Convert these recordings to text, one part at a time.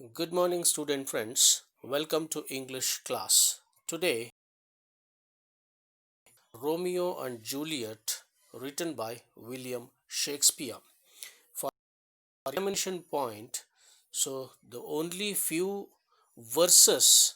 Good morning, student friends. Welcome to English class. Today, Romeo and Juliet, written by William Shakespeare. For mention point, so the only few verses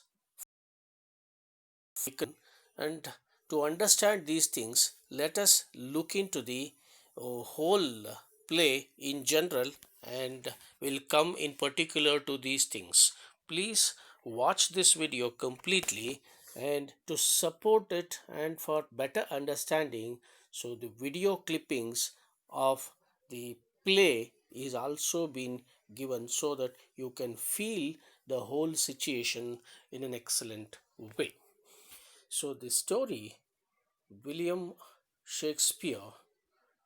and to understand these things, let us look into the whole play in general and will come in particular to these things. Please watch this video completely and to support it and for better understanding. So the video clippings of the play is also been given so that you can feel the whole situation in an excellent way. So the story, William Shakespeare,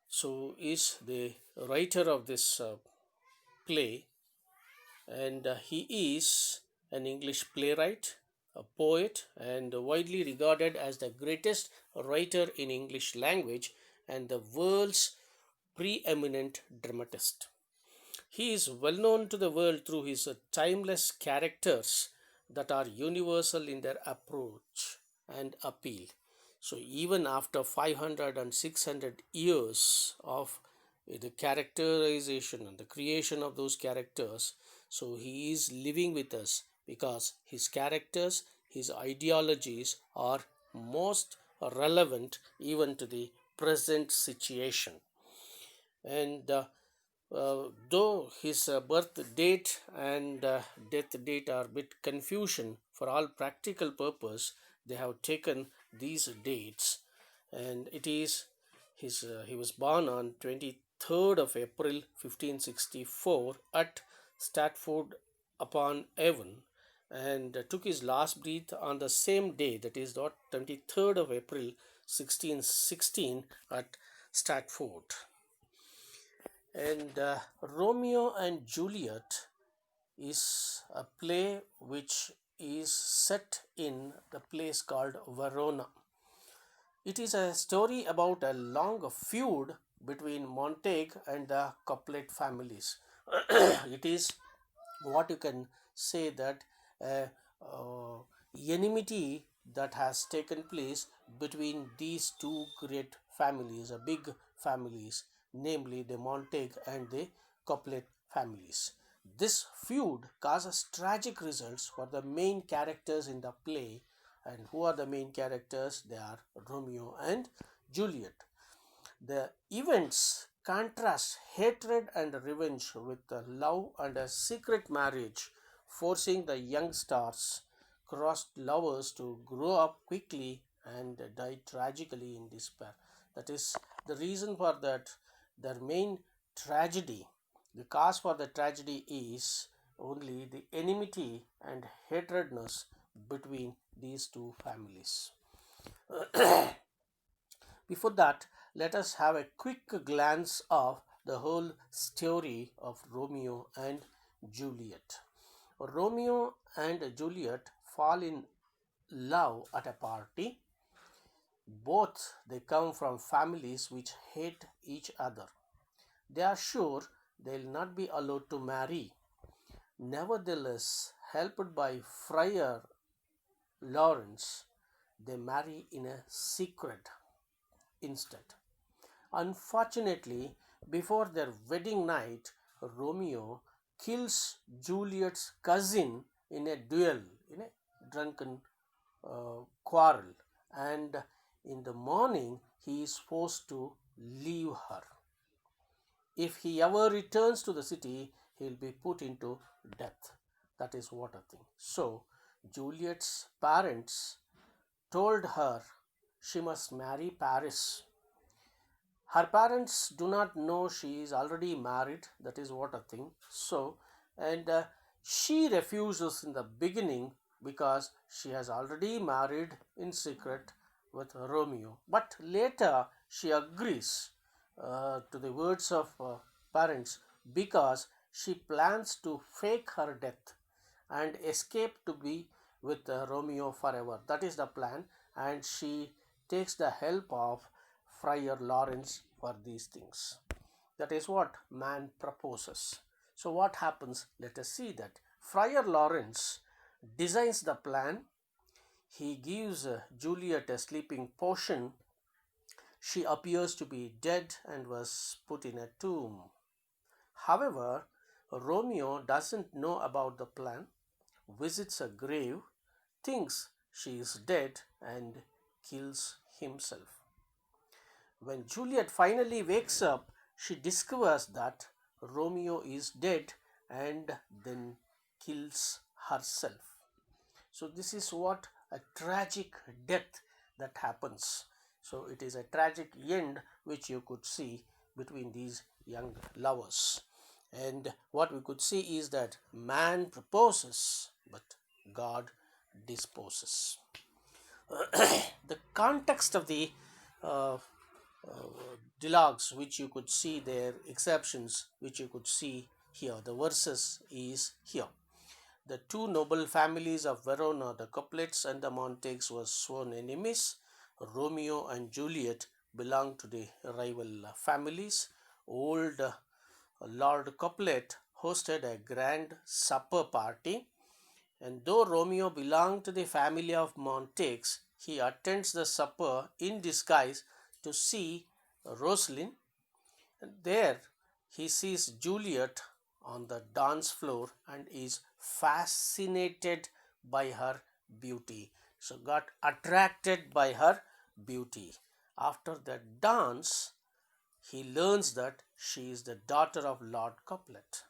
so is the writer of this play, and he is an English playwright, a poet, and widely regarded as the greatest writer in English language and the world's pre-eminent dramatist. He is well known to the world through his timeless characters that are universal in their approach and appeal. So, even after 500 and 600 years of the characterization and the creation of those characters, so he is living with us because his characters, his ideologies are most relevant even to the present situation. And though his birth date and death date are a bit confusion for all practical purpose, they have taken these dates, and it is he was born on 23rd of April 1564 at Stratford upon Avon, and took his last breath on the same day, that is the 23rd of April 1616 at Stratford. And Romeo and Juliet is a play which is set in the place called Verona. It is a story about a long feud between Montague and the Capulet families. It is what you can say that enmity that has taken place between these two great families, big families, namely the Montague and the Capulet families. This feud causes tragic results for the main characters in the play. And who are the main characters? They are Romeo and Juliet. The events contrast hatred and revenge with love and a secret marriage, forcing the young stars crossed lovers to grow up quickly and die tragically in despair. That is the reason for that. Their main tragedy, the cause for the tragedy is only the enmity and hatredness between these two families. Before that, let us have a quick glance of the whole story of Romeo and Juliet. Romeo and Juliet fall in love at a party. Both they come from families which hate each other. They are sure they'll not be allowed to marry. Nevertheless, helped by Friar Lawrence, they marry in a secret instead. Unfortunately, before their wedding night, Romeo kills Juliet's cousin in a duel, in a drunken quarrel, and in the morning he is forced to leave her. If he ever returns to the city, he will be put into death. That is what a thing. So, Juliet's parents told her she must marry Paris. Her parents do not know she is already married. That is what a thing. So, and she refuses in the beginning because she has already married in secret with Romeo. But later she agrees to the words of parents because she plans to fake her death and escape to be with Romeo forever. That is the plan, and she takes the help of Friar Lawrence for these things. That is what man proposes. So, what happens? Let us see that. Friar Lawrence designs the plan. He gives Juliet a sleeping potion. She appears to be dead and was put in a tomb. However, Romeo doesn't know about the plan, visits a grave, thinks she is dead, and kills himself. When Juliet finally wakes up, she discovers that Romeo is dead and then kills herself. So, this is what a tragic death that happens. So, it is a tragic end which you could see between these young lovers. And what we could see is that man proposes, but God disposes. The context of the uh, dialogues which you could see there, exceptions which you could see here, the verses is here. The two noble families of Verona, the Capulets and the Montagues, were sworn enemies. Romeo and Juliet belonged to the rival families. Old Lord Capulet hosted a grand supper party, and though Romeo belonged to the family of Montagues, he attends the supper in disguise to see Roseline, and there he sees Juliet on the dance floor and is fascinated by her beauty. So, got attracted by her beauty. After the dance, he learns that she is the daughter of Lord Capulet.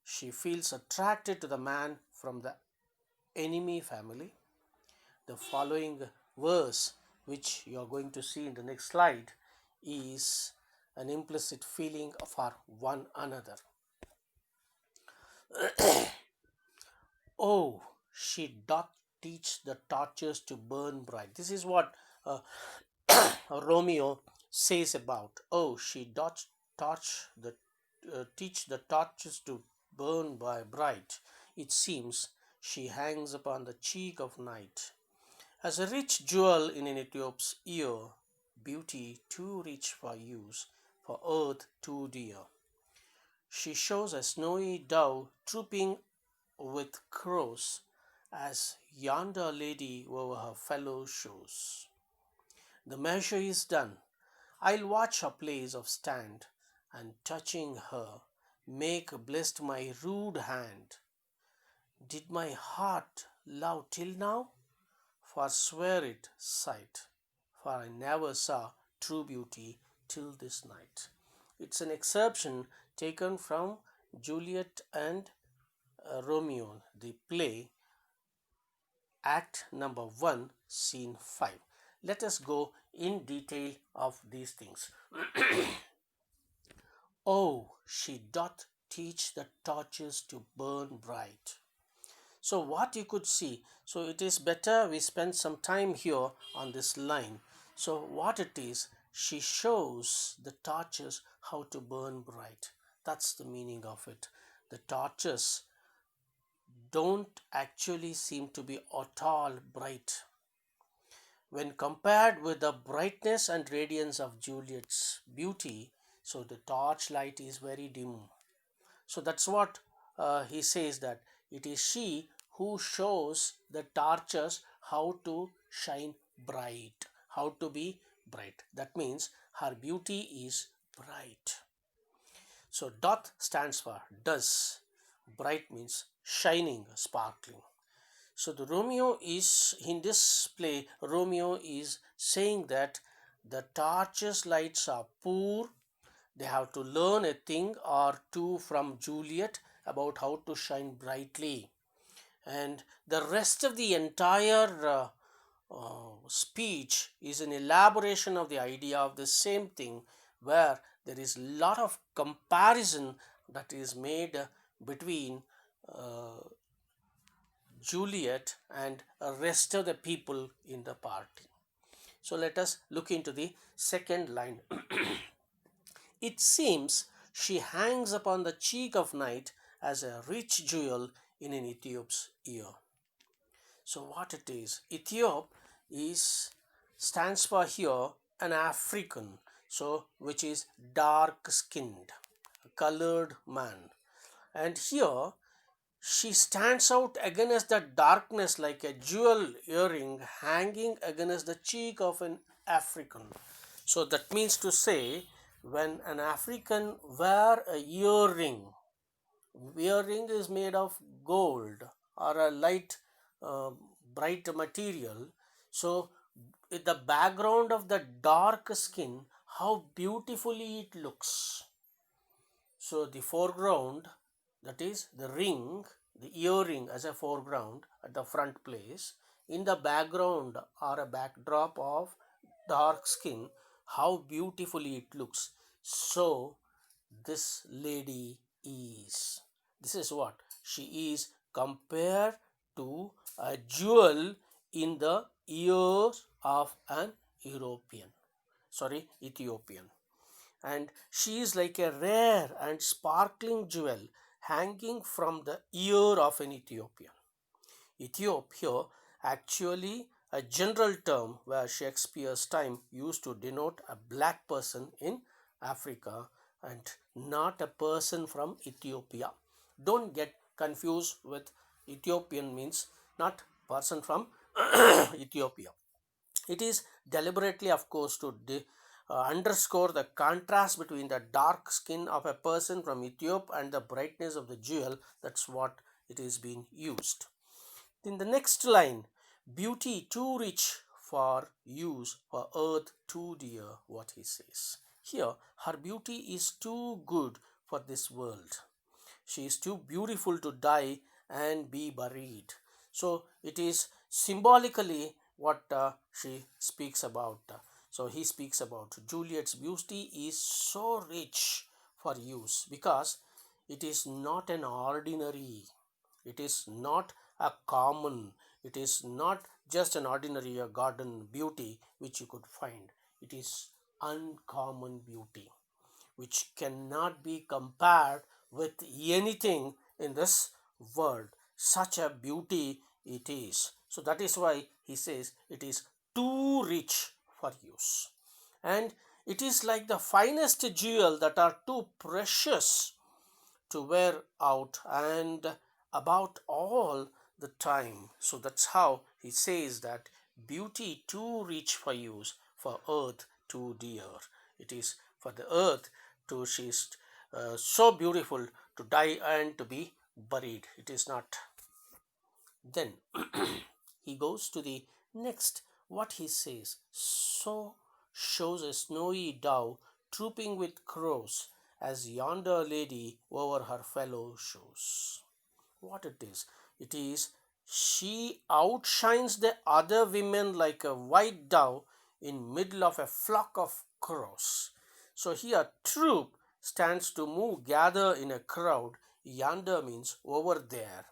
She feels attracted to the man from the enemy family. The following verse, which you are going to see in the next slide, is an implicit feeling for one another. Oh, she doth teach the torches to burn bright. This is what uh, Romeo says about. Oh, she doth torch the teach the torches to burn by bright. It seems she hangs upon the cheek of night. As a rich jewel in an Ethiop's ear, beauty too rich for use, for earth too dear. She shows a snowy dove trooping with crows, as yonder lady over her fellow shows. The measure is done. I'll watch her place of stand, and touching her, make blessed my rude hand. Did my heart love till now? Forswear it sight, for I never saw true beauty till this night. It's an excerption taken from Juliet and Romeo, the play, Act number 1, Scene 5. Let us go in detail of these things. Oh, she doth teach the torches to burn bright. So what you could see, so it is better we spend some time here on this line. So what it is, she shows the torches how to burn bright. That's the meaning of it. The torches don't actually seem to be at all bright when compared with the brightness and radiance of Juliet's beauty. So the torchlight is very dim. So that's what he says, that it is she who shows the torches how to shine bright, how to be bright. That means her beauty is bright. So doth stands for does. Bright means shining, sparkling. So the Romeo is, in this play, Romeo is saying that the torches lights are poor. They have to learn a thing or two from Juliet about how to shine brightly. And the rest of the entire speech is an elaboration of the idea of the same thing, where there is a lot of comparison that is made between uh, Juliet and the rest of the people in the party. So let us look into the second line. It seems she hangs upon the cheek of night as a rich jewel in an Ethiop's ear. So what it is, Ethiop is stands for here an African, so which is dark skinned, colored man. And here She stands out against the darkness like a jewel earring hanging against the cheek of an African. So that means to say, when an African wear a earring, earring is made of gold or a light, uh, bright material. So with the background of the dark skin, how beautifully it looks. So the foreground, that is the ring, the earring as a foreground at the front place, in the background or a backdrop of dark skin, how beautifully it looks. So this lady is. This is what she is compared to a jewel in the ear of an European, sorry, Ethiopian, and she is like a rare and sparkling jewel hanging from the ear of an Ethiopian. Ethiopia, actually a general term where Shakespeare's time used to denote a black person in Africa and not a person from Ethiopia. Don't get confused with Ethiopian means not person from Ethiopia. It is deliberately, of course, to underscore the contrast between the dark skin of a person from Ethiopia and the brightness of the jewel. That's what it is being used. In the next line, beauty too rich for use, for earth too dear, what he says. Here, her beauty is too good for this world. She is too beautiful to die and be buried. So it is symbolically what she speaks about. So he speaks about Juliet's beauty is so rich for use because it is not an ordinary, it is not a common, it is not just an ordinary garden beauty which you could find. It is uncommon beauty which cannot be compared with anything in this world. Such a beauty it is. So that is why he says it is too rich for use. And it is like the finest jewel that are too precious to wear out and about all the time. So that's how he says that beauty too rich for use, for earth too dear. It is for the earth to, she is so beautiful to die and to be buried. It is not. Then he goes to the next, what he says. So shows a snowy dove trooping with crows as yonder lady over her fellow shows. What it is? It is she outshines the other women like a white dove in middle of a flock of crows. So here troop stands to move, gather in a crowd. Yonder means over there.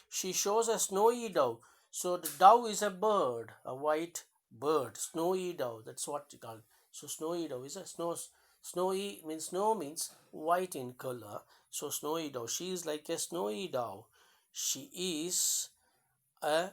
She shows a snowy dove. So the dove is a bird, a white bird, snowy dove. That's what you call it. So snowy dove is a snowy means snow means white in color. So snowy dove. She is like a snowy dove. She is a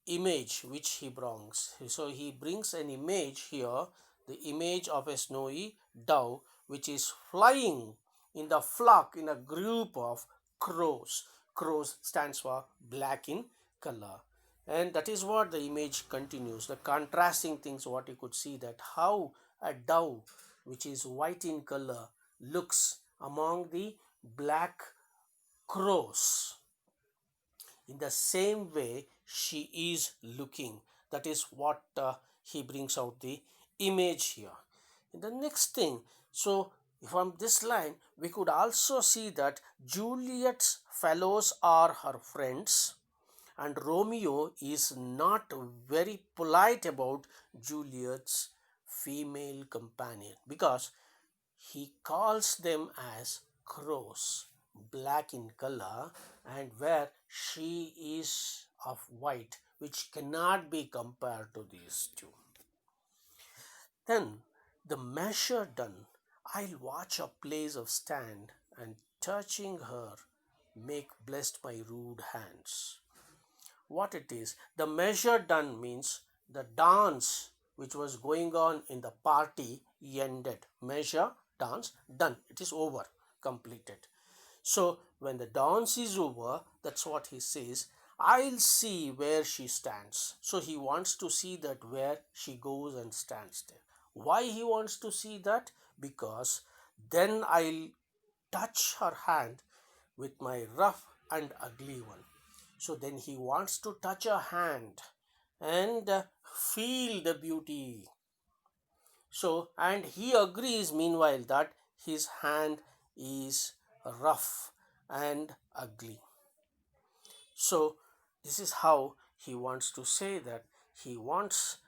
image which he brings. So he brings an image here, the image of a snowy dove which is flying in the flock in a group of crows. Crows stands for black in color. And that is what the image continues. The contrasting things, what you could see, that how a dove which is white in color looks among the black crows. In the same way she is looking. That is what he brings out the image here. In the next thing, so from this line we could also see that Juliet's fellows are her friends and Romeo is not very polite about Juliet's female companion because he calls them as crows, black in color, and where she is of white, which cannot be compared to these two. Then, the measure done, I'll watch a place of stand, and touching her, make blessed my rude hands. What it is, the measure done means the dance which was going on in the party ended. Measure, dance, done. It is over, completed. So when the dance is over, that's what he says, I'll see where she stands. So he wants to see that where she goes and stands there. Why he wants to see that? Because then I'll touch her hand with my rough and ugly one. So then he wants to touch her hand and feel the beauty. So, and he agrees meanwhile that his hand is rough and ugly. So, this is how he wants to say that he wants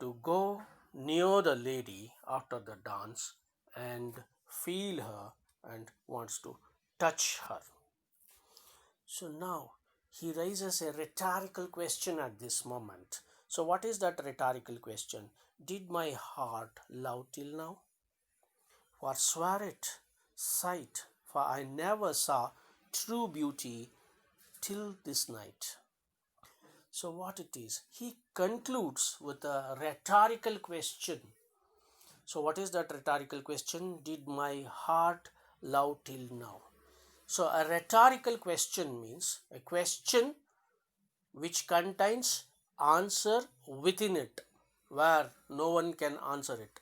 to go near the lady after the dance and feel her and wants to touch her. So now he raises a rhetorical question at this moment. So, what is that rhetorical question? Did my heart love till now? Forswear it, sight, for I never saw true beauty till this night. So, what it is? He concludes with a rhetorical question. So, what is that rhetorical question? Did my heart love till now? So, a rhetorical question means a question which contains answer within it, where no one can answer it.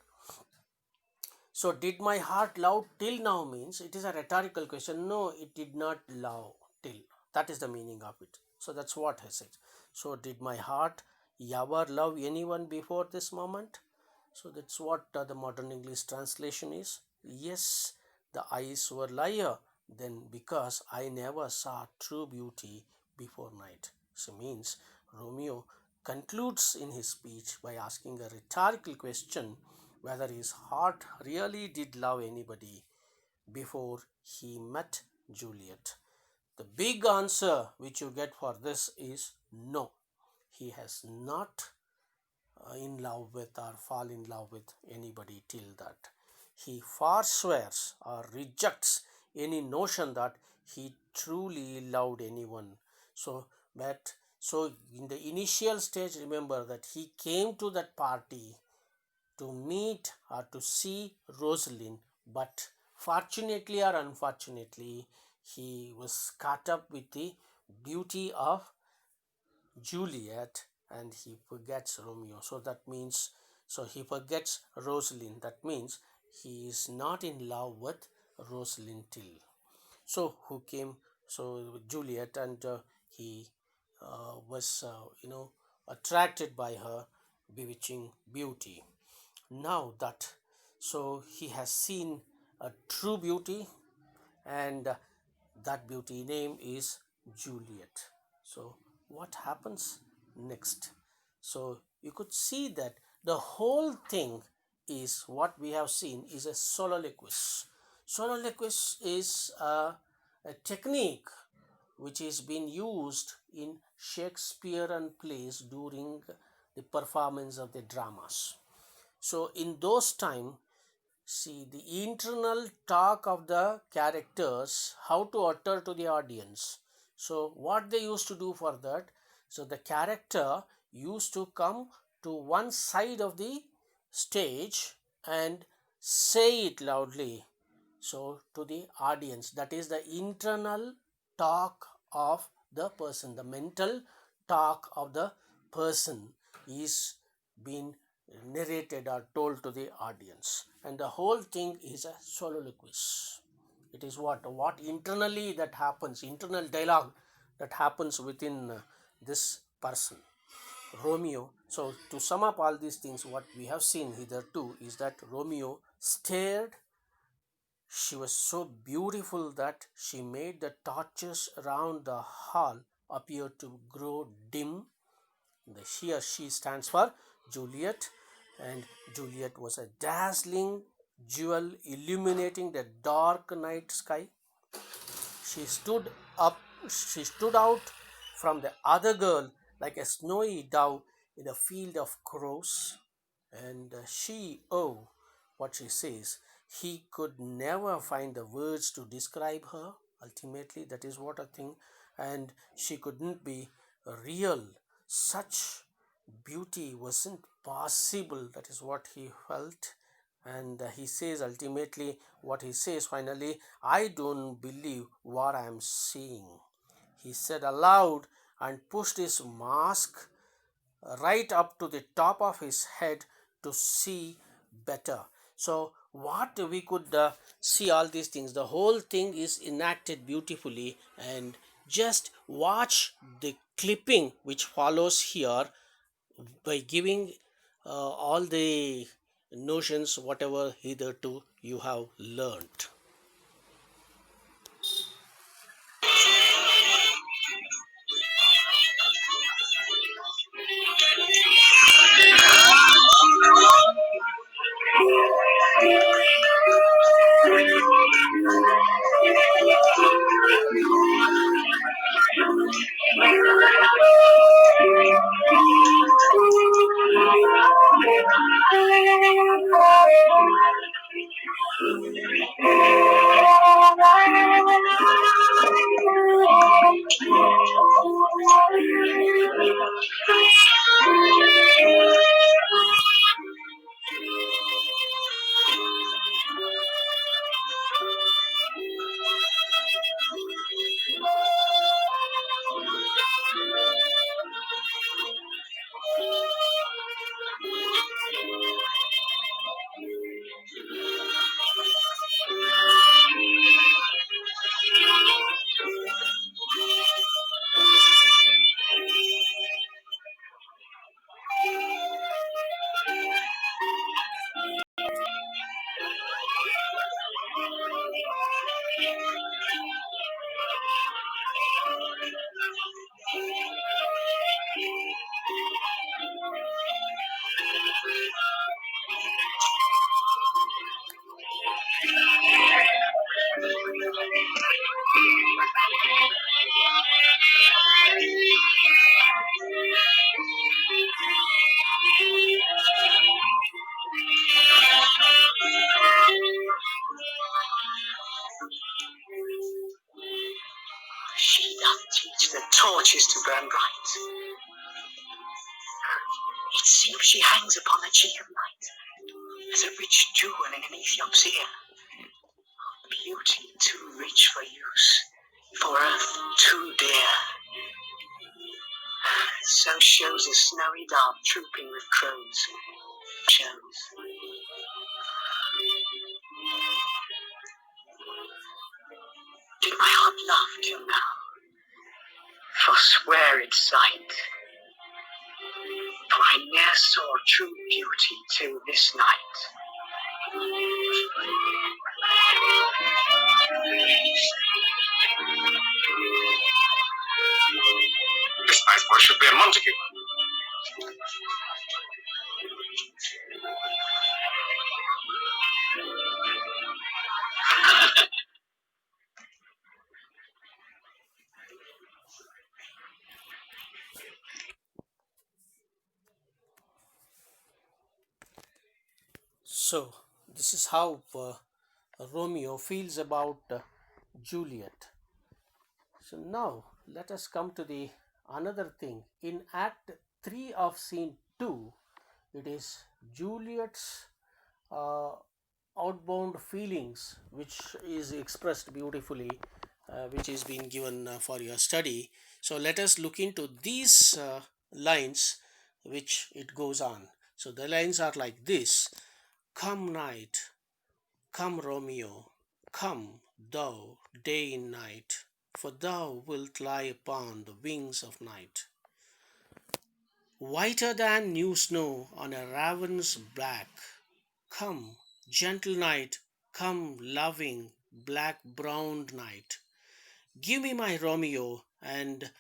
So, did my heart love till now means it is a rhetorical question. No, it did not love till. That is the meaning of it. So, that's what I said. So, did my heart ever love anyone before this moment? So, that's what the modern English translation is. Yes, the eyes were liar then because I never saw true beauty before night. So, means Romeo concludes in his speech by asking a rhetorical question whether his heart really did love anybody before he met Juliet. The big answer which you get for this is no. He has not in love with or fall in love with anybody till that. He forswears or rejects any notion that he truly loved anyone. So, but so in the initial stage, remember that he came to that party to meet or to see Roseline, but fortunately or unfortunately, he was caught up with the beauty of Juliet and he forgets Romeo. So that means, so he forgets Roseline. That means he is not in love with Roseline till. So who came? So Juliet, and he was, attracted by her bewitching beauty. Now that, so he has seen a true beauty, and that beauty name is Juliet. So what happens next? So you could see that the whole thing is what we have seen is a soliloquist. Soliloquist is a technique which is being used in Shakespearean plays during the performance of the dramas. So in those time, see the internal talk of the characters, how to utter to the audience. So what they used to do for that, so the character used to come to one side of the stage and say it loudly, so to the audience. That is the internal talk of the person, the mental talk of the person is being narrated or told to the audience, and the whole thing is a soliloquist. It is what internally that happens, internal dialogue that happens within this person, Romeo. So to sum up all these things, what we have seen hitherto is that Romeo stared. She was so beautiful that she made the torches around the hall appear to grow dim. The here she stands for Juliet, and Juliet was a dazzling jewel illuminating the dark night sky. She stood up, she stood out from the other girl like a snowy dove in a field of crows. And she, oh, what she says, he could never find the words to describe her. Ultimately, that is what I think. And she couldn't be real. Such beauty wasn't possible. That is what he felt. and he says ultimately what he says finally, I don't believe what I am seeing. He said aloud and pushed his mask right up to the top of his head to see better. So what we could see all these things, the whole thing is enacted beautifully, and just watch the clipping which follows here by giving all the notions whatever hitherto you have learnt. She doth teach the torches to burn bright. It seems she hangs upon the cheek of night as a rich jewel in an Ethiop's ear. Beauty too rich for use, for earth too dear. So shows a snowy dove trooping with crows. Shows. Did my heart love till now? Forswear its sight. For I ne'er saw true beauty till this night. This night boy should be a Montague. So this is how Romeo feels about Juliet. So now let us come to the another thing. In Act 3 of Scene 2, it is Juliet's uh, outbound feelings which is expressed beautifully, which is being given for your study. So let us look into these lines which it goes on. So the lines are like this: Come night, come Romeo, come thou day and night, for thou wilt lie upon the wings of night. Whiter than new snow on a raven's back, come, gentle night, come loving, black browned night. Give me my Romeo, and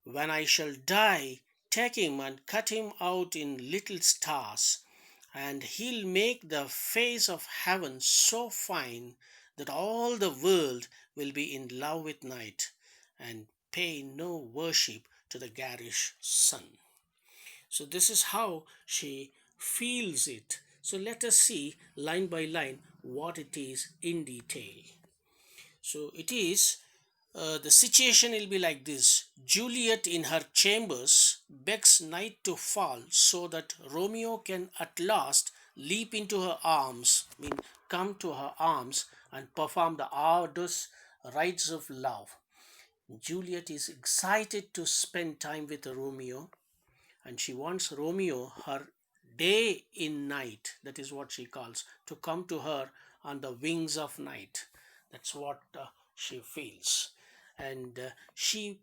when I shall die, take him and cut him out in little stars, and he'll make the face of heaven so fine that all the world will be in love with night, and pay no worship to the garish sun. So this is how she feels it. So let us see line by line what it is in detail. So it is the situation will be like this: Juliet in her chambers begs night to fall so that Romeo can at last leap into her arms, come to her arms and perform the arduous rites of love. Juliet is excited to spend time with Romeo, and she wants Romeo, her day in night, that is what she calls, to come to her on the wings of night. That's what she feels. And she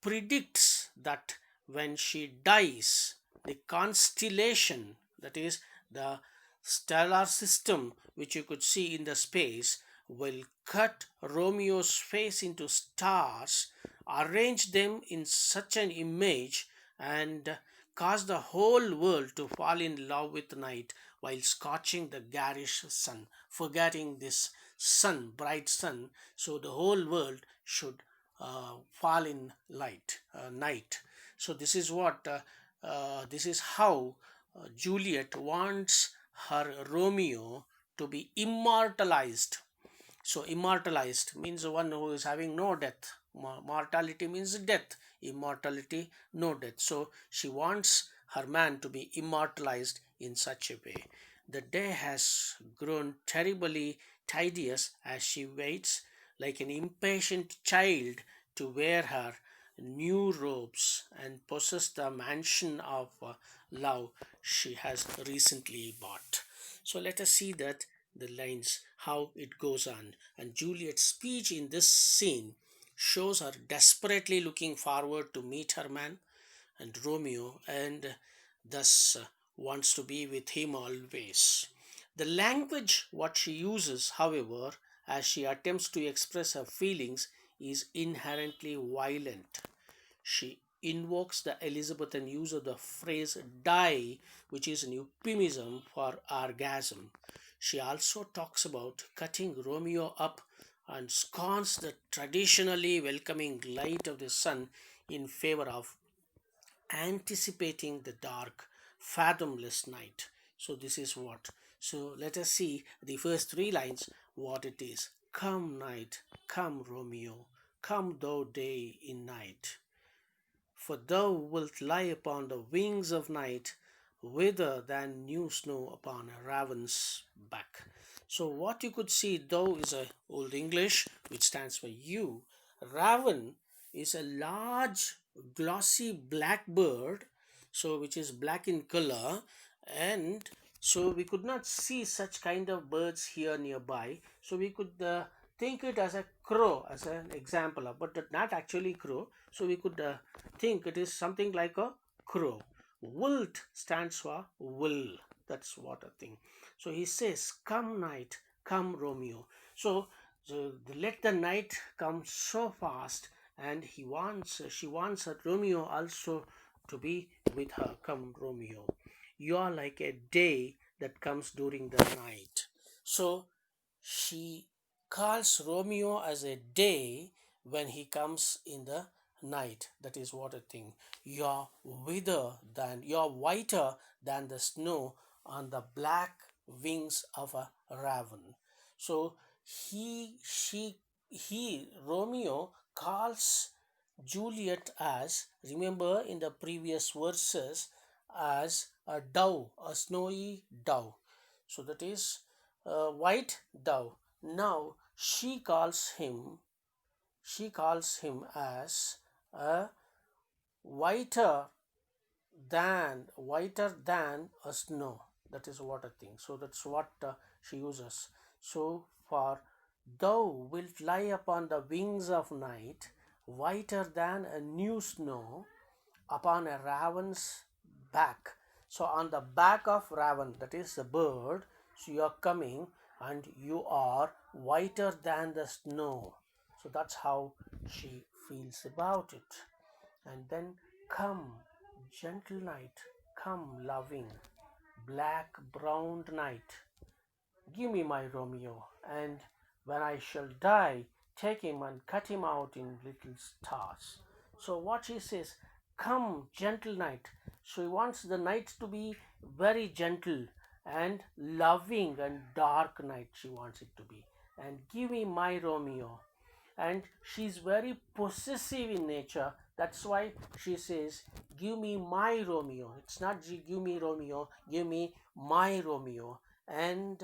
predicts that when she dies, the constellation, that is the stellar system which you could see in the space, will cut Romeo's face into stars, arrange them in such an image, and cause the whole world to fall in love with night while scorching the garish sun, forgetting this sun, bright sun. So the whole world should fall in night. So this is how Juliet wants her Romeo to be immortalized. So immortalized means one who is having no death. Mortality means death. Immortality, no death. So she wants her man to be immortalized in such a way. The day has grown terribly tedious as she waits like an impatient child to wear her new robes and possess the mansion of love she has recently bought. So let us see that the lines how it goes on. And Juliet's speech in this scene shows her desperately looking forward to meet her man and Romeo, and thus wants to be with him always. The language what she uses, however, as she attempts to express her feelings is inherently violent. She invokes the Elizabethan use of the phrase die, which is an euphemism for orgasm. She also talks about cutting Romeo up and scorns the traditionally welcoming light of the sun in favor of anticipating the dark, fathomless night. So, this is what. So, let us see the first three lines what it is. Come, night, come, Romeo, come, thou day in night. For thou wilt lie upon the wings of night, whither than new snow upon a raven's back. So what you could see, though, is a old English which stands for you. Raven is a large glossy black bird, so which is black in color, and so we could not see such kind of birds here nearby. So we could think it as a crow as an example of, but not actually crow. So we could think it is something like a crow. Wilt stands for will. That's what I think. So he says, come night, come Romeo. Let the night come so fast, and she wants her Romeo also to be with her. Come Romeo. You are like a day that comes during the night. So she calls Romeo as a day when he comes in the night. That is what I think. You're whiter than the snow on the black wings of a raven. So Romeo calls Juliet as, remember in the previous verses, as a dove, a snowy dove. So that is a white dove. Now she calls him as a whiter whiter than a snow. That is what I think. So that's what she uses. So for thou wilt lie upon the wings of night, whiter than a new snow upon a raven's back. So on the back of raven, that is the bird, so you are coming and you are whiter than the snow. So that's how she feels about it. And then come, gentle night, come, loving, black browned night. Give me my Romeo, and when I shall die, take him and cut him out in little stars. So, what she says, come, gentle night. So, he wants the night to be very gentle and loving and dark night, she wants it to be. And give me my Romeo. and she's very possessive in nature. That's why she says, give me my Romeo. It's not give me Romeo, give me my Romeo. And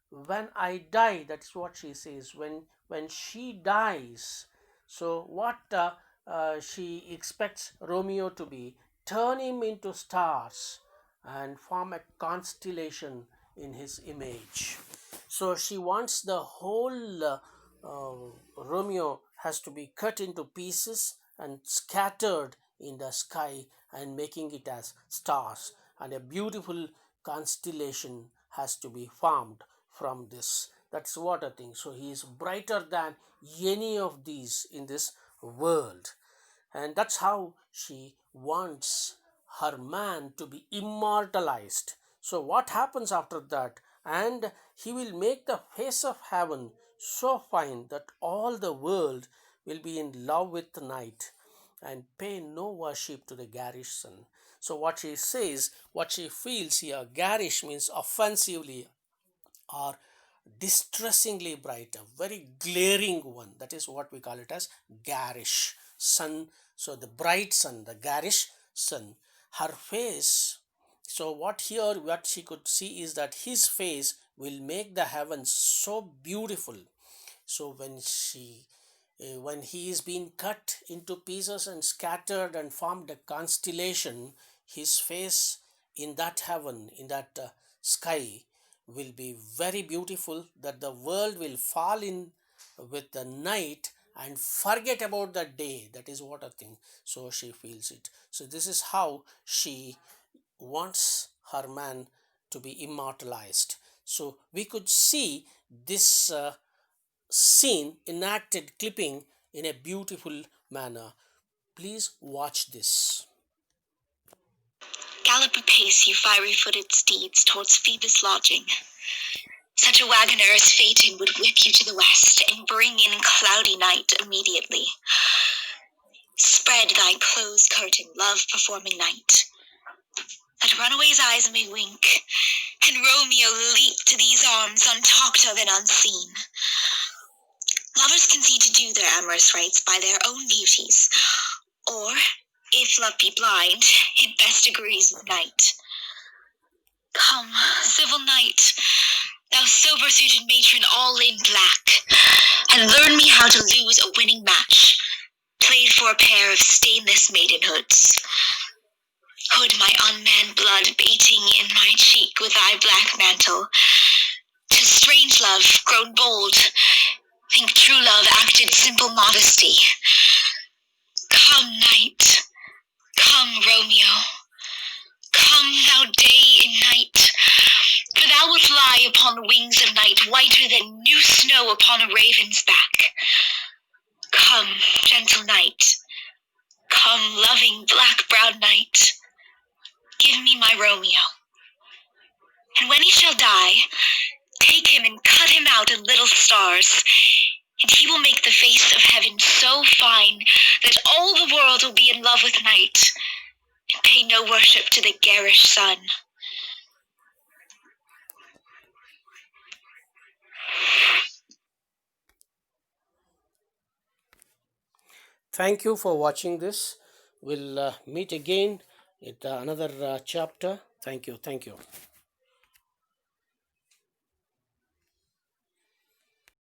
when I die, that's what she says, when she dies. So what she expects Romeo to be, turn him into stars and form a constellation in his image. So she wants the whole Romeo has to be cut into pieces and scattered in the sky and making it as stars, and a beautiful constellation has to be formed from this. That's what I think. So he is brighter than any of these in this world, and that's how she wants her man to be immortalized. So what happens after that? And he will make the face of heaven so fine that all the world will be in love with night and pay no worship to the garish sun. So what she says, what she feels here, garish means offensively or distressingly bright, a very glaring one. That is what we call it as garish sun. So the bright sun, the garish sun, her face. So what she could see is that his face will make the heavens so beautiful. So when he is being cut into pieces and scattered and formed a constellation, his face in that heaven, in that sky, will be very beautiful, that the world will fall in with the night and forget about the day. That is what I think. So she feels it. So this is how she wants her man to be immortalized. So we could see this scene enacted clipping in a beautiful manner. Please watch this. Gallop apace, you fiery-footed steeds, towards Phoebus' lodging. Such a wagoner as Phaeton would whip you to the west, and bring in cloudy night immediately. Spread thy closed curtain, love-performing night, that runaways' eyes may wink, and Romeo leap to these arms, untalked of and unseen. Lovers concede to do their amorous rites by their own beauties, or, if love be blind, it best agrees with night. Come, civil knight, thou sober-suited matron all in black, and learn me how to lose a winning match, played for a pair of stainless maidenhoods. Hood my unmanned blood bating in my cheek with thy black mantle. 'Tis strange love, grown bold, think true love acted simple modesty. Come, night, come, Romeo, come thou day and night, for thou wilt lie upon the wings of night, whiter than new snow upon a raven's back. Come, gentle night, come, loving black-browed night, give me my Romeo. And when he shall die, take him and cut him out in little stars, and he will make the face of heaven so fine that all the world will be in love with night, and pay no worship to the garish sun. Thank you for watching this. We'll meet again with another chapter. Thank you. Thank you.